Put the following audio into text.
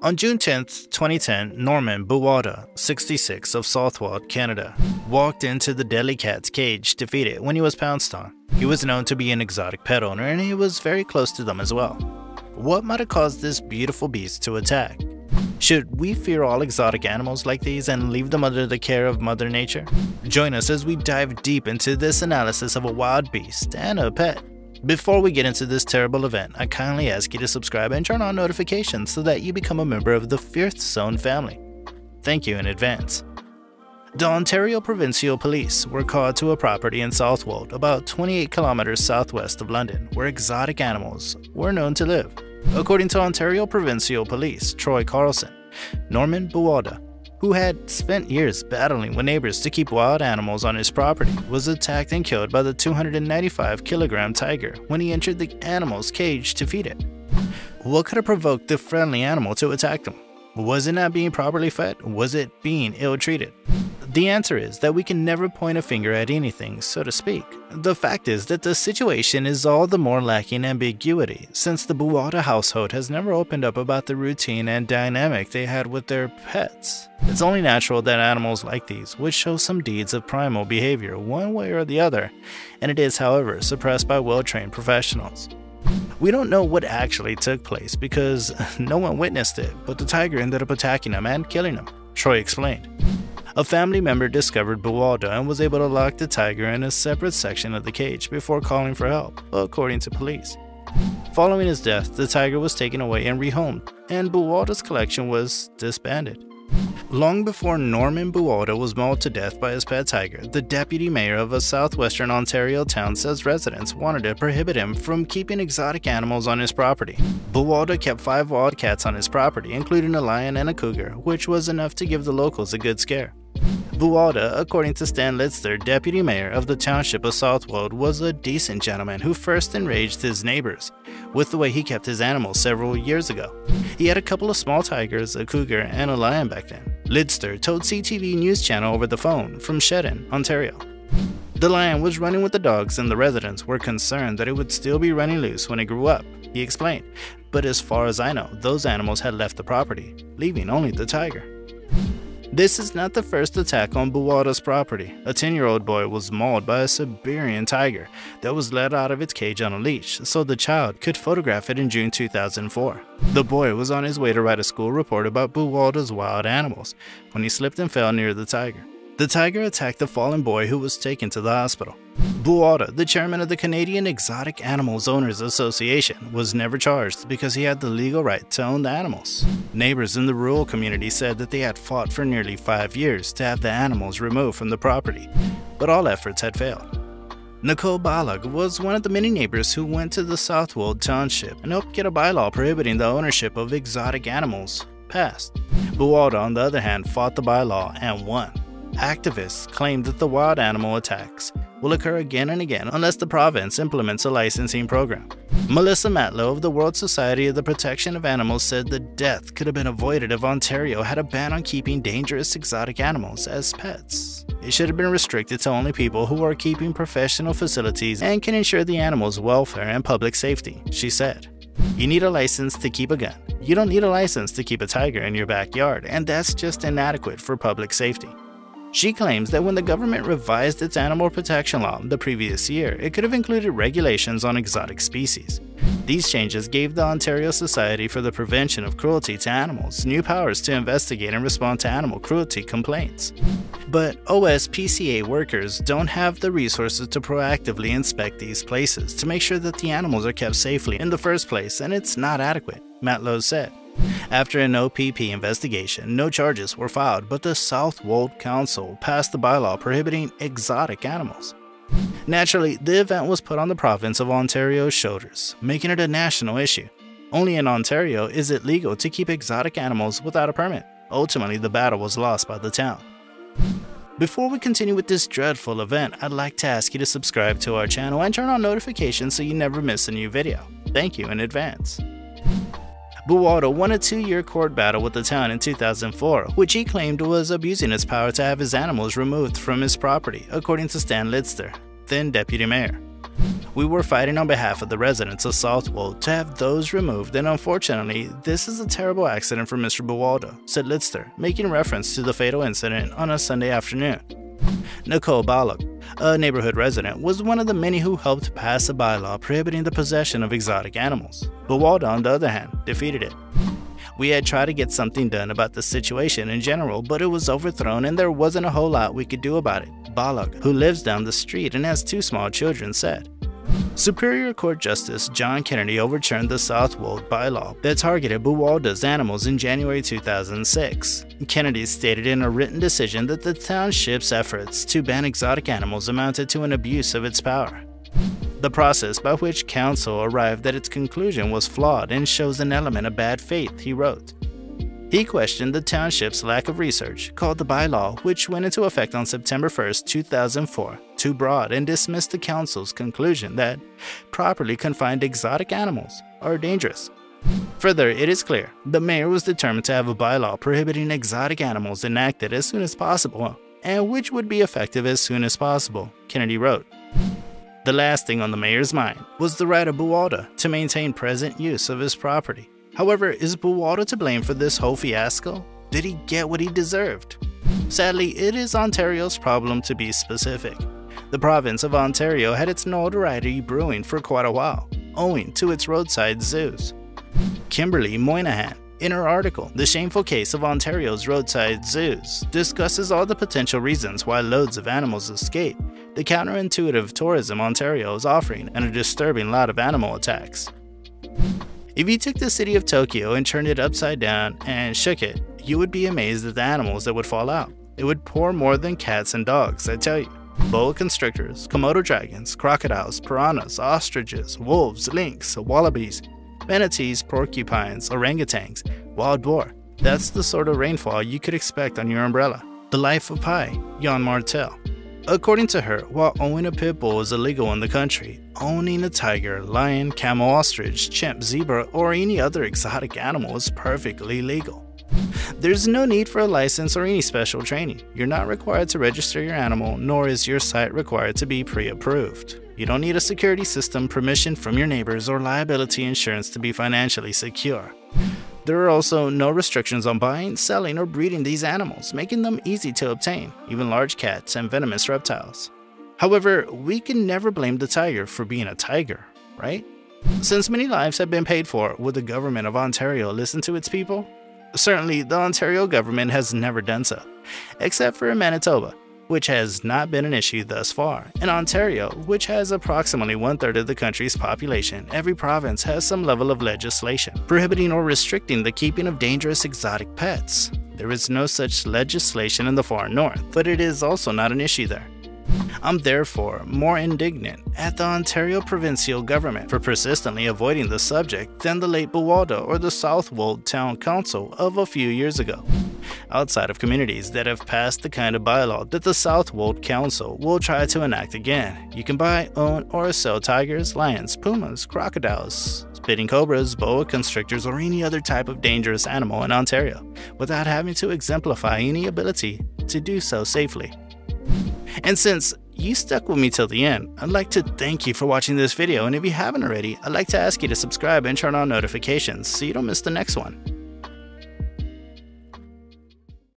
On June 10, 2010, Norman Buwalda, 66, of Southwald, Canada, walked into the deadly cat's cage to feed it when he was pounced on. He was known to be an exotic pet owner and he was very close to them as well. What might have caused this beautiful beast to attack? Should we fear all exotic animals like these and leave them under the care of Mother Nature? Join us as we dive deep into this analysis of a wild beast and a pet. Before we get into this terrible event, I kindly ask you to subscribe and turn on notifications so that you become a member of the Fifth Zone family. Thank you in advance. The Ontario Provincial Police were called to a property in Southwald, about 28 kilometers southwest of London, where exotic animals were known to live. According to Ontario Provincial Police Troy Carlson, Norman Buwalda, who had spent years battling with neighbors to keep wild animals on his property, was attacked and killed by the 295-kilogram tiger when he entered the animal's cage to feed it. What could have provoked the friendly animal to attack them? Was it not being properly fed? Was it being ill-treated? The answer is that we can never point a finger at anything, so to speak. The fact is that the situation is all the more lacking ambiguity, since the Buwalda household has never opened up about the routine and dynamic they had with their pets. It's only natural that animals like these would show some deeds of primal behavior one way or the other, and it is, however, suppressed by well-trained professionals. We don't know what actually took place because no one witnessed it, but the tiger ended up attacking him and killing him, Troy explained. A family member discovered Buwalda and was able to lock the tiger in a separate section of the cage before calling for help, according to police. Following his death, the tiger was taken away and rehomed, and Buwalda's collection was disbanded. Long before Norman Buwalda was mauled to death by his pet tiger, the deputy mayor of a southwestern Ontario town says residents wanted to prohibit him from keeping exotic animals on his property. Buwalda kept 5 wild cats on his property, including a lion and a cougar, which was enough to give the locals a good scare. Buwalda, according to Stan Litzler, deputy mayor of the township of Southwald, was a decent gentleman who first enraged his neighbors with the way he kept his animals several years ago. He had a couple of small tigers, a cougar, and a lion back then. Litzler told CTV News Channel over the phone from Shedden, Ontario. The lion was running with the dogs and the residents were concerned that it would still be running loose when it grew up, he explained. But as far as I know, those animals had left the property, leaving only the tiger. This is not the first attack on Buwalda's property. A 10-year-old boy was mauled by a Siberian tiger that was let out of its cage on a leash so the child could photograph it in June 2004. The boy was on his way to write a school report about Buwalda's wild animals when he slipped and fell near the tiger. The tiger attacked the fallen boy who was taken to the hospital. Buwalda, the chairman of the Canadian Exotic Animals Owners Association, was never charged because he had the legal right to own the animals. Neighbors in the rural community said that they had fought for nearly 5 years to have the animals removed from the property, but all efforts had failed. Nicole Balag was one of the many neighbors who went to the Southwald Township and helped get a bylaw prohibiting the ownership of exotic animals passed. Buwalda, on the other hand, fought the bylaw and won. Activists claim that the wild animal attacks will occur again and again unless the province implements a licensing program. Melissa Matlow of the World Society of the Protection of Animals said the death could have been avoided if Ontario had a ban on keeping dangerous exotic animals as pets. It should have been restricted to only people who are keeping professional facilities and can ensure the animal's welfare and public safety, she said. You need a license to keep a gun. You don't need a license to keep a tiger in your backyard, and that's just inadequate for public safety. She claims that when the government revised its animal protection law the previous year, it could have included regulations on exotic species. These changes gave the Ontario Society for the Prevention of Cruelty to Animals new powers to investigate and respond to animal cruelty complaints. But OSPCA workers don't have the resources to proactively inspect these places to make sure that the animals are kept safely in the first place, and it's not adequate, Matlow said. After an OPP investigation, no charges were filed, but the Southwold Council passed the bylaw prohibiting exotic animals. Naturally, the event was put on the province of Ontario's shoulders, making it a national issue. Only in Ontario is it legal to keep exotic animals without a permit. Ultimately, the battle was lost by the town. Before we continue with this dreadful event, I'd like to ask you to subscribe to our channel and turn on notifications so you never miss a new video. Thank you in advance. Buwalda won a 2-year court battle with the town in 2004, which he claimed was abusing its power to have his animals removed from his property, according to Stan Litzler, then deputy mayor. We were fighting on behalf of the residents of Southwald to have those removed, and unfortunately, this is a terrible accident for Mr. Buwalda," said Lister, making reference to the fatal incident on a Sunday afternoon. Nicole Ballock, a neighborhood resident, was one of the many who helped pass a bylaw prohibiting the possession of exotic animals. Buwalda, on the other hand, defeated it. "We had tried to get something done about the situation in general, but it was overthrown and there wasn't a whole lot we could do about it," Ballock, who lives down the street and has 2 small children, said. Superior Court Justice John Kennedy overturned the Southwald bylaw that targeted Buwalda's animals in January 2006. Kennedy stated in a written decision that the township's efforts to ban exotic animals amounted to an abuse of its power. The process by which council arrived at its conclusion was flawed and shows an element of bad faith, he wrote. He questioned the township's lack of research, called the bylaw, which went into effect on September 1, 2004, too broad, and dismissed the council's conclusion that properly confined exotic animals are dangerous. Further, it is clear the mayor was determined to have a bylaw prohibiting exotic animals enacted as soon as possible, and which would be effective as soon as possible, Kennedy wrote. The last thing on the mayor's mind was the right of Buwalda to maintain present use of his property. However, is Buwalda to blame for this whole fiasco? Did he get what he deserved? Sadly, it is Ontario's problem, to be specific. The province of Ontario had its notoriety brewing for quite a while, owing to its roadside zoos. Kimberly Moynihan, in her article, The Shameful Case of Ontario's Roadside Zoos, discusses all the potential reasons why loads of animals escape, the counterintuitive tourism Ontario is offering, and a disturbing lot of animal attacks. If you took the city of Tokyo and turned it upside down and shook it, you would be amazed at the animals that would fall out. It would pour more than cats and dogs, I tell you. Boa constrictors, Komodo dragons, crocodiles, piranhas, ostriches, wolves, lynx, wallabies, manatees, porcupines, orangutans, wild boar. That's the sort of rainfall you could expect on your umbrella. The life of Pi, Jan Martel. According to her, while owning a pit bull is illegal in the country, owning a tiger, lion, camel, ostrich, chimp, zebra, or any other exotic animal is perfectly legal. There's no need for a license or any special training. You're not required to register your animal, nor is your site required to be pre-approved. You don't need a security system, permission from your neighbors, or liability insurance to be financially secure. There are also no restrictions on buying, selling, or breeding these animals, making them easy to obtain, even large cats and venomous reptiles. However, we can never blame the tiger for being a tiger, right? Since many lives have been paid for, would the government of Ontario listen to its people? Certainly, the Ontario government has never done so, except for in Manitoba, which has not been an issue thus far. In Ontario, which has approximately 1/3 of the country's population, every province has some level of legislation prohibiting or restricting the keeping of dangerous exotic pets. There is no such legislation in the far north, but it is also not an issue there. I'm therefore more indignant at the Ontario provincial government for persistently avoiding the subject than the late Buwalda or the Southwald Town Council of a few years ago. Outside of communities that have passed the kind of bylaw that the Southwald Council will try to enact again, you can buy, own, or sell tigers, lions, pumas, crocodiles, spitting cobras, boa constrictors, or any other type of dangerous animal in Ontario without having to exemplify any ability to do so safely. And since you stuck with me till the end, I'd like to thank you for watching this video, and if you haven't already, I'd like to ask you to subscribe and turn on notifications so you don't miss the next one.